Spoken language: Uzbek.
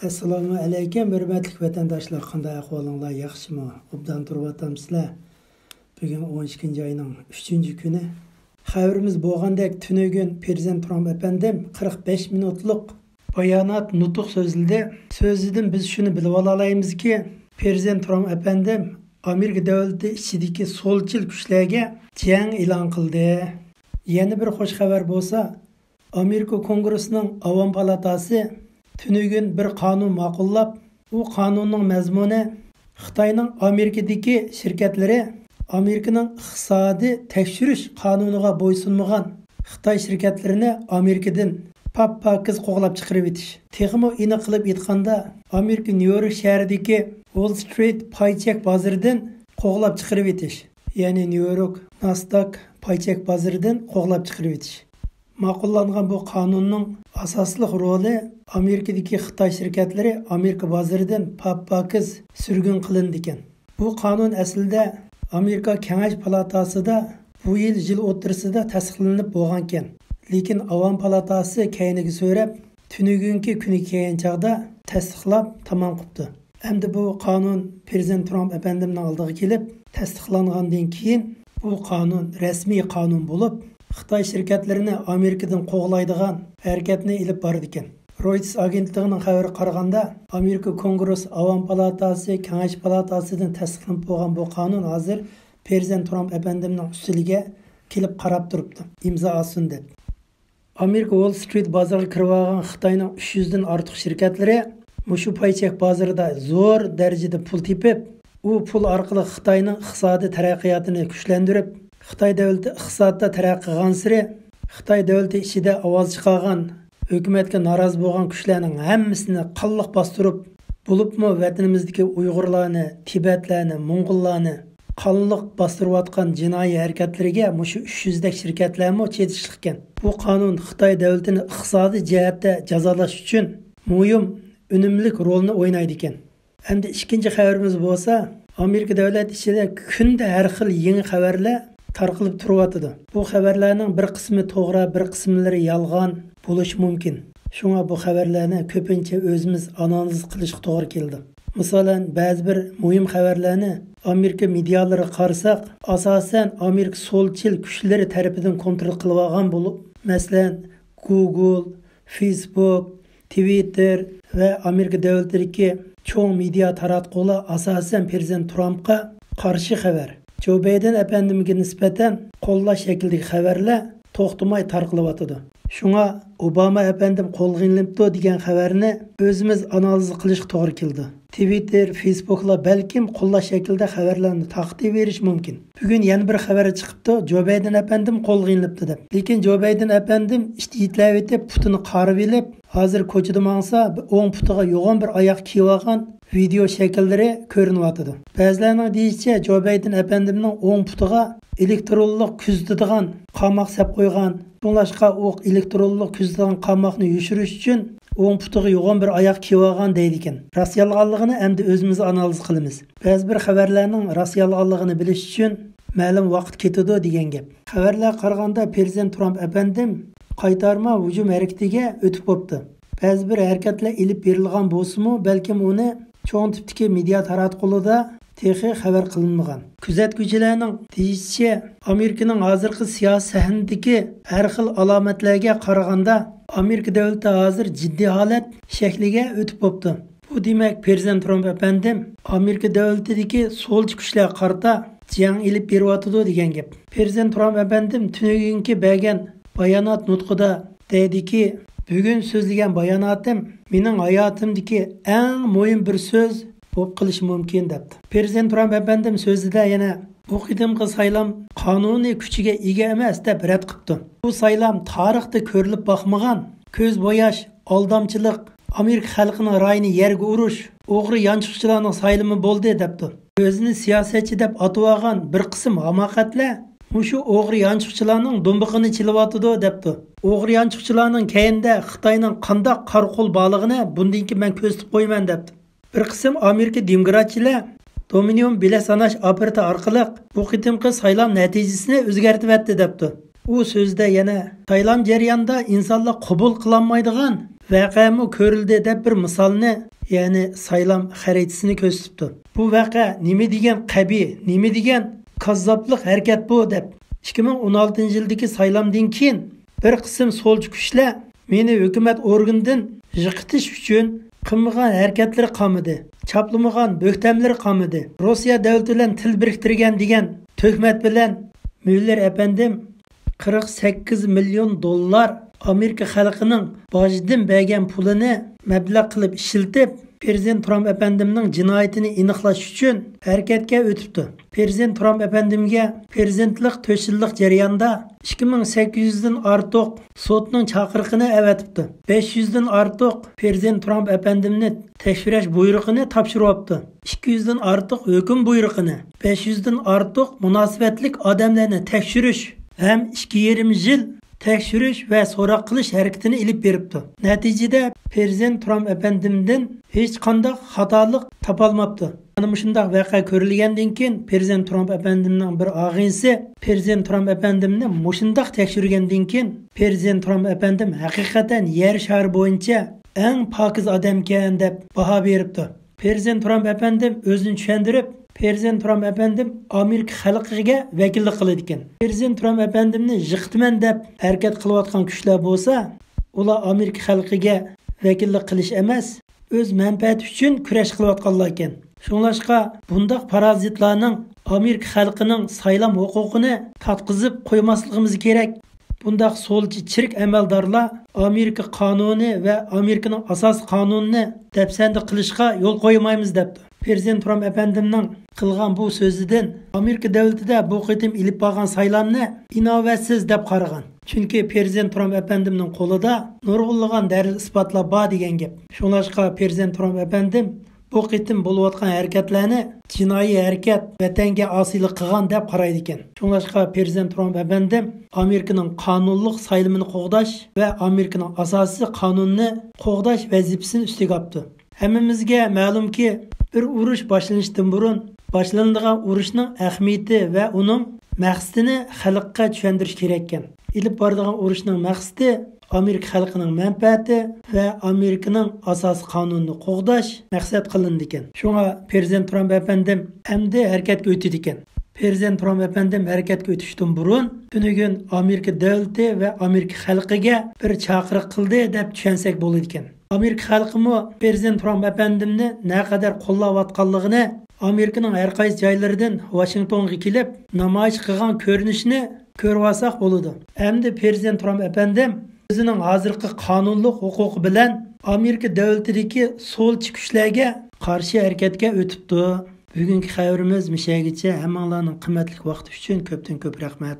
Assalomu alaykum, hurmatli vatandoshlar, qanday ahvolinglar, yaxshimi? Obdan turib o'tamsizlar. Bugun 12 oyning 3-kuni. Xabarimiz bo'lgandek, tunugun Prezident Trump efendim 45 minutlik bayonot nutuq so'zladi. So'zidan biz shuni bilib olamizki, Prezident Trump efendim Amerika davlati ichidagi so'lchil kuchlarga jang e'lon qildi. Yana bir xo'sh xabar bo'lsa, Amerika Kongressining Avom palatasi tunugun bir qonun ma'qullab, u qonunning mazmuni Xitoyning Amerikadagi shirkatlari Amerikaning iqtisodiy tekshirish qonuniga bo'ysunmagan Xitoy shirkatlarini Amerikadan pap-pakiz qo'g'lab chiqarib etish. Texmo aniq qilib aytganda, Amerika Nyu-York shahridagi Wall Street paychek bozoridan qo'g'lab chiqarib etish. Ya'ni Nyu-York Nasdaq paychek bozoridan qo'g'lab chiqarib etish. Ma'qullangan bu qonunning asosli roli Amerikadagi Xitoy shirkatlari Amerika bozoridan pap-pakiz surgun qilindi ekan. Bu qonun aslida Amerika Kengash palatasida bu yil o'rtasida tasdiqlanib bo'lgan ekan. Lekin Avom palatasi keyiniga so'rab, tunugungi kuni keyin chaqda tasdiqlab tamom qildi. Endi bu qonun Prezident Trump efendimning oldiga kelib, tasdiqlangandan keyin bu qonun rasmiy qonun bo'lib, Xitoy shirkatlarini Amerikadan qo'g'laydigan harakatni ilib bordi ekan. Reuters agentligining xabariga qaraganda, Amerika Kongress Avom palatasi, Kengash palatasidan tasdiqlanib bo'lgan bu qonun hozir Prezident Trump efendimning ustiga kelib qarab turibdi. Imzo olsin deb. Amerika Wall Street bozoriga kirib olgan Xitoyning 300 dan ortiq shirkatlari mushu paychek bozorida zo'r darajada pul tepib, u pul orqali Xitoyning iqtisodiy taraqqiyotini kuchlantirib, Xitoy davlati iqtisodda taraqqiy qilgan sari Xitoy davlati ichida ovoz chiqargan hukumatga norozi bo'lgan kuchlarning hammasini qanliq bostirib, bo'libmi vatanimizdagi Uyg'urlarni, Tibetlarni, Mo'ng'ullarni qanliq bostirayotgan jinoiy harakatlariga mushu 300 dak shirkatlarmi chetishlik ekan. Bu qonun Xitoy davlatini iqtisodiy jihatda jazolash uchun muhim, unumli rolni o'ynaydi ekan. Endi ikkinchi xabarimiz bo'lsa, Amerika davlati ichida kunda har xil yangi xabarlar tarqalib turyapti. Bu xabarlarning bir qismi to'g'ri, bir qismlari yolg'on bo'lishi mumkin. Shunga bu xabarlarni ko'pincha o'zimiz analiz qilishga to'g'ri keldi. Masalan, ba'zi bir muhim xabarlarni Amerika medialari qarasak, asosan Amerika so'lchil kuchlari tarafidan kontrol qilingan bo'lib, masalan, Google, Facebook, Twitter va Amerika davlatidagi cho'ng media taratqular asosan Prezident Trumpga qarshi xabar, Joe Biden efendimga nisbatan qo'llash shaklidagi xabarlar to'xtamay tarqalyapti. Shunga Obama efendim qo'lga ilinibdi degan xabarni o'zimiz analiz qilishga to'g'ri keldi. Twitter, Facebook'la balkim qo'llash shaklida xabarlarni taqdim berish mumkin. Bugun yana bir xabar chiqibdi, Joe Biden efendim qo'lga ilinibdi deb. Lekin Joe Biden efendim ishtiyitlab etib, putini qarib elib, hozir ko'chada mangsa, o'ng putiga yo'g'on bir oyoq kiyib olgan video shakllari ko'rinyapti. Ba'zilarning deyishicha, Joe Biden efendimning o'ng putiga elektronlik kuzatadigan qamoq sap qo'ygan. Bunlashqa o'q elektronlik kuzatadigan qamoqni yushirish uchun o'ng putiga yo'g'on bir oyoq kiyib olgan deydi ekan. Rost yolg'onligini endi o'zimiz analiz qilamiz. Ba'zi bir xabarlarning rost yolg'onligini bilish uchun ma'lum vaqt ketadi degan gap. Xabarlar qaraganda Prezident Trump efendim qaytarma hujum harakatiga o'tib bo'pti. Ba'zi bir harakatlar ilib berilgan bo'lsa-mu, balkim uni cho'ng tipdagi media taratqularda texi xabar qilinmagan. Kuzatuvchilarning deyishicha, Amerikaning hozirgi siyosiy sahnadagi har xil alomatlarga qaraganda Amerika davlati hozir jiddiy holat shakliga o'tib bo'pti. Bu demak, Prezident Trump efendim Amerika davlatidagi so'lchi kuchlar qarta jang ilib beryapti degan gap. Prezident Trump efendim tunugungi bergan bayonot nutqida deydiki, bugun so'zlagan bayonotim mening hayotimdagi eng muhim bir so'z bo'lib qilish mumkin debdi. Prezident Trump efendim so'zida yana bu qidimgi saylam qonuniy kuchiga ega emas deb rad qildi. Bu saylam tarixda ko'rilib boqmagan, ko'z bo'yash, aldamchilik, Amerika xalqining rayini yerga urish, o'g'ri yanchiqchilarning saylimi bo'ldi debdi. O'zini siyosatchi deb atib olgan bir qism hamoqatlar mushu o'g'ri yanchiqchilarning do'mbiqini chilyapti debdi. O'g'ri yanchiqchilarning keyinda Xitoyning qanday qarqul borlig'ini bundan keyin men ko'rsatib qo'yman debdi. Bir qism Amerika demokratchilar Dominion bila sanash operati orqali bu qitimqi saylam natijasini o'zgartirib debdi. U so'zda yana saylam jarayonida insonlar qabul qilolmaydigan voqeami ko'rildi deb bir misolni, ya'ni saylam xaritasini ko'rsatdi. Bu voqea nima degan qabi, nima degan kazzoblik harakat bu deb 2016-yildagi saylamdan keyin bir qism so'lchi kuchlar meni hukumat organidan yiqitish uchun qilmagan harakatlari qolmadi, chaplamagan bo'xtamlari qolmadi, Rossiya davlati bilan til biriktirgan degan tuhmat bilan Müller efendim 48 milyon dollar Amerika xalqining bojidan bergan pulini mablag' qilib ishiltib, Prezident Trump efendimning jinoyatini aniqlash uchun harakatga o'tibdi. Prezident Trump efendimga prezidentlik 4 yillik jarayonda 2800 dan ortiq sotning chaqiriqini avatibdi. 500 dan ortiq Prezident Trump efendimni tekshirish buyrug'ini topshiribdi. 200 dan ortiq hukm buyrug'ini, 500 dan ortiq munosabatlik odamlarni tekshirish ham 2,5 yil tekshirish va so'roq qilish harakatini ilib beribdi. Natijada Prezident Trump efendimdan hech qanday xatolik topolmabdi. Ana shunday voqea ko'rilgandan keyin Prezident Trump efendimning bir og'insi Prezident Trump efendimni mushundoq tekshirgandan keyin Prezident Trump efendim haqiqatan yer shari bo'yicha eng pokiz odamkan deb baho beribdi. Prezident Trump efendim o'zini tushuntirib, Prezident Trump efendim Amerika xalqiga vakillik qiladi ekan. Prezident Trump efendimni yiqitman deb harakat qilayotgan kuchlar bo'lsa, ular Amerika xalqiga vakillik qilish emas, o'z manfaati uchun kurash qilayotganlar ekan. Shunlashqa bundaq parazitlarning Amerika xalqining saylam huquqini tatqizib qo'ymasligimiz kerak. Bundaq so'lchi chirk amaldorlar Amerika qonuni va Amerikaning asos qonunini dafsanda qilishga yo'l qo'ymaymiz debdi. Prezident Trump efendimning qilgan bu so'zidan Amerika davlatida bu qitim ilib borgan saylamni inovatsiz deb qaragan. Chunki Prezident Trump efendimning qo'lida nurg'unlagan dalil isbotlar bor degan gap. Shunlashqa Prezident Trump efendim bu qitim bo'layotgan harakatlarni jinoiy harakat, vatanga osiylik qilgan deb qaraydi ekan. Shunlashqa Prezident Trump efendim Amerikaning qonunliq saylamini qo'g'dash va Amerikaning asosiy qonunini qo'g'dash vazifasini ustiga oldi. Hammamizga ma'lumki, bir urush boshlanishdan burun boshlanadigan urushning ahamiyati va uning maqsadini xalqqa tushuntirish kerak ekan. Ilib boradigan urushning maqsadi Amerika xalqining manfaati va Amerikaning asosiy qonunini qo'g'dash maqsad qilindi ekan. Shunga Prezident Trump efendim endi harakatga o'tdi ekan. Prezident Trump efendim harakatga o'tishdan burun bugun Amerika davlati va Amerika xalqiga bir chaqiriq qildi deb tushunsak bo'ladi ekan. Amerika xalqimi Prezident Trump efendimni naqadar qo'llayotganligini Amerikaning har qaysi joylaridan Washingtonga kelib namoyish qilgan ko'rinishni ko'rib olsak bo'ladi. Endi Prezident Trump efendim o'zining hozirgi qonunliq huquqi bilan Amerika davlatidagi so'lchi kuchlarga qarshi harakatga o'tibdi. Bugungi xabarimiz mishagicha. Hammalarning qimmatli vaqti uchun ko'pdan ko'p rahmat.